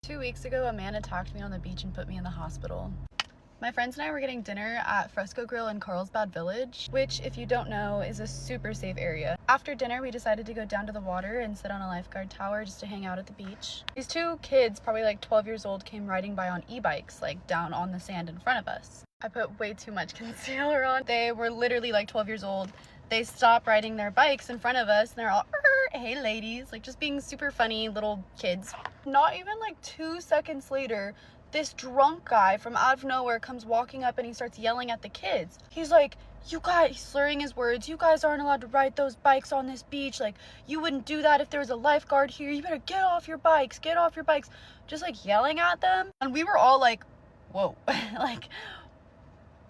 2 weeks ago, a man attacked me on the beach and put me in the hospital. My friends and I were getting dinner at Fresco Grill in Carlsbad Village, which, if you don't know, is a super safe area. After dinner, we decided to go down to the water and sit on a lifeguard tower just to hang out at the beach. These two kids, probably like 12 years old, came riding by on e-bikes, like down on the sand in front of us. I put way too much concealer on. They were literally like 12 years old. They stopped riding their bikes in front of us and they're all, hey ladies, like just being super funny little kids. Not even like 2 seconds later, this drunk guy from out of nowhere comes walking up and he starts yelling at the kids. He's like, you guys, he's slurring his words, you guys aren't allowed to ride those bikes on this beach. Like, you wouldn't do that if there was a lifeguard here. You better get off your bikes, get off your bikes. Just like yelling at them. And we were all like, whoa, like,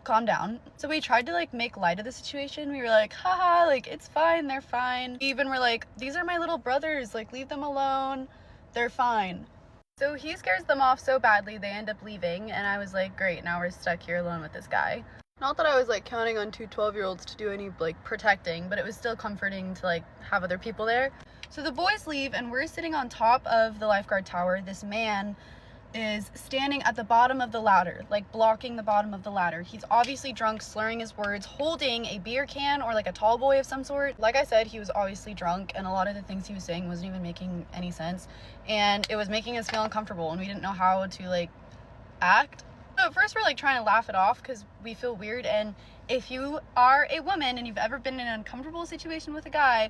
calm down. So we tried to like make light of the situation. We were like, haha, like it's fine, they're fine. We even were like, these are my little brothers, like leave them alone, they're fine. So he scares them off so badly they end up leaving, and I was like, great, now we're stuck here alone with this guy. Not that I was like counting on two 12-year-olds to do any like protecting, but it was still comforting to like have other people there. So the boys leave and we're sitting on top of the lifeguard tower. This man is standing at the bottom of the ladder, like blocking the bottom of the ladder. He's obviously drunk, slurring his words, holding a beer can or like a tall boy of some sort. Like I said, he was obviously drunk and a lot of the things he was saying wasn't even making any sense, and it was making us feel uncomfortable and we didn't know how to like act. So at first we're like trying to laugh it off because we feel weird, and if you are a woman and you've ever been in an uncomfortable situation with a guy,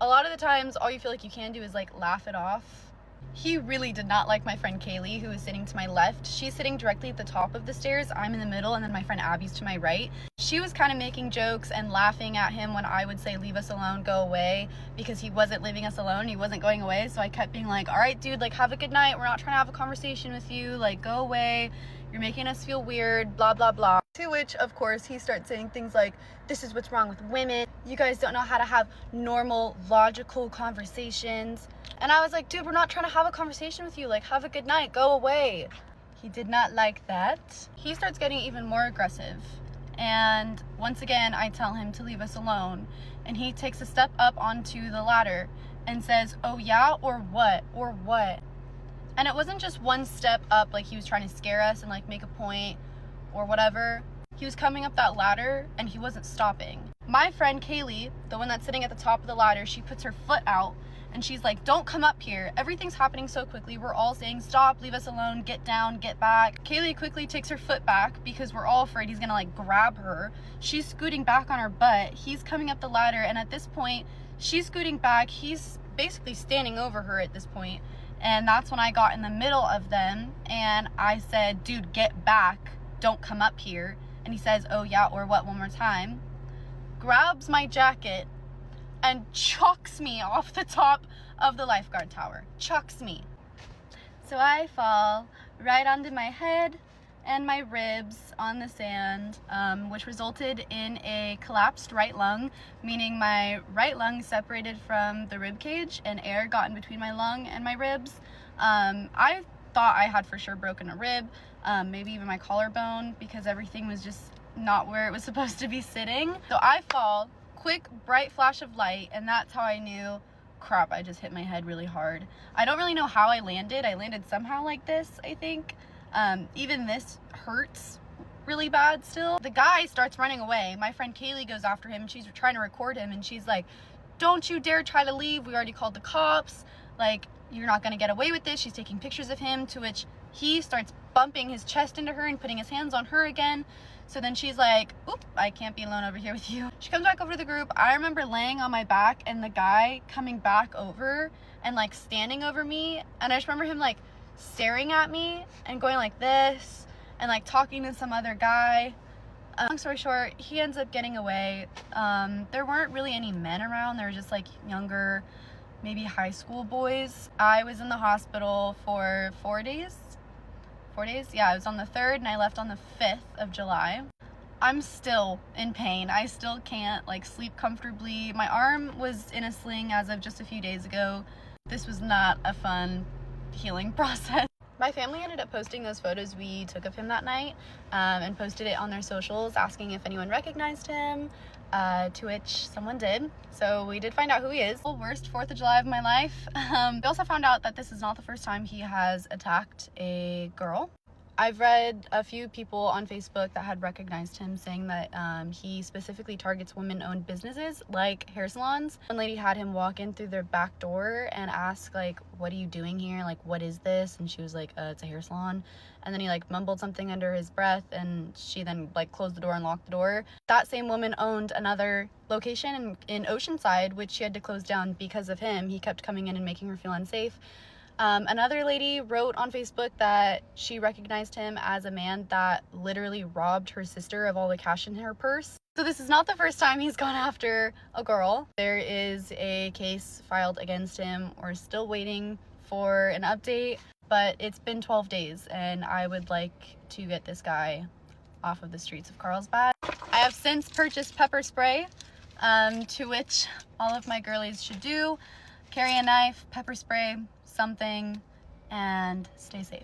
a lot of the times all you feel like you can do is like laugh it off. He really did not like my friend Kaylee, who is sitting to my left. She's sitting directly at the top of the stairs. I'm in the middle, and then my friend Abby's to my right. She was kind of making jokes and laughing at him when I would say, leave us alone, go away, because he wasn't leaving us alone. He wasn't going away. So I kept being like, all right, dude, like have a good night. We're not trying to have a conversation with you. Like, go away. You're making us feel weird, blah, blah, blah. To which, of course, he starts saying things like, this is what's wrong with women. You guys don't know how to have normal, logical conversations. And I was like, dude, we're not trying to have a conversation with you. Like, have a good night, go away. He did not like that. He starts getting even more aggressive. And once again, I tell him to leave us alone. And he takes a step up onto the ladder and says, oh yeah, or what, or what? And it wasn't just one step up, like he was trying to scare us and like make a point or whatever. He was coming up that ladder and he wasn't stopping. My friend Kaylee, the one that's sitting at the top of the ladder, she puts her foot out and she's like, don't come up here. Everything's happening so quickly. We're all saying, stop, leave us alone, get down, get back. Kaylee quickly takes her foot back because we're all afraid he's gonna like grab her. She's scooting back on her butt. He's coming up the ladder, and at this point, she's scooting back. He's basically standing over her at this point. And that's when I got in the middle of them and I said, dude, get back, don't come up here. And he says, oh yeah, or what, one more time. Grabs my jacket and chucks me off the top of the lifeguard tower. Chucks me. So I fall right onto my head and my ribs on the sand, which resulted in a collapsed right lung, meaning my right lung separated from the rib cage and air got in between my lung and my ribs. I thought I had for sure broken a rib, maybe even my collarbone, because everything was just not where it was supposed to be sitting. So I fall, quick bright flash of light, and that's how I knew, crap, I just hit my head really hard. I don't really know how I landed. I landed somehow like this, I think. Even this hurts really bad still. The guy starts running away. My friend Kaylee goes after him. She's trying to record him and she's like, don't you dare try to leave. We already called the cops. Like, you're not gonna get away with this. She's taking pictures of him, to which he starts bumping his chest into her and putting his hands on her again. So then she's like, oop, I can't be alone over here with you. She comes back over to the group. I remember laying on my back and the guy coming back over and like standing over me. And I just remember him like staring at me and going like this and like talking to some other guy. Long story short, he ends up getting away. There weren't really any men around. There were just like younger, maybe high school boys. I was in the hospital for 4 days. 4 days? Yeah, I was on the 3rd and I left on the 5th of July. I'm still in pain. I still can't like sleep comfortably. My arm was in a sling as of just a few days ago. This was not a fun healing process. My family ended up posting those photos we took of him that night and posted it on their socials asking if anyone recognized him. to which someone did. So we did find out who he is. Worst 4th of July of my life. We also found out that this is not the first time he has attacked a girl. I've read a few people on Facebook that had recognized him, saying that he specifically targets women-owned businesses like hair salons. One lady had him walk in through their back door and ask, like, what are you doing here? Like, what is this? And she was like, it's a hair salon. And then he like mumbled something under his breath, and she then like closed the door and locked the door. That same woman owned another location in Oceanside, which she had to close down because of him. He kept coming in and making her feel unsafe. Another lady wrote on Facebook that she recognized him as a man that literally robbed her sister of all the cash in her purse. So this is not the first time he's gone after a girl. There is a case filed against him. We're still waiting for an update, but it's been 12 days and I would like to get this guy off of the streets of Carlsbad. I have since purchased pepper spray, to which all of my girlies should do. Carry a knife, pepper spray, something, and stay safe.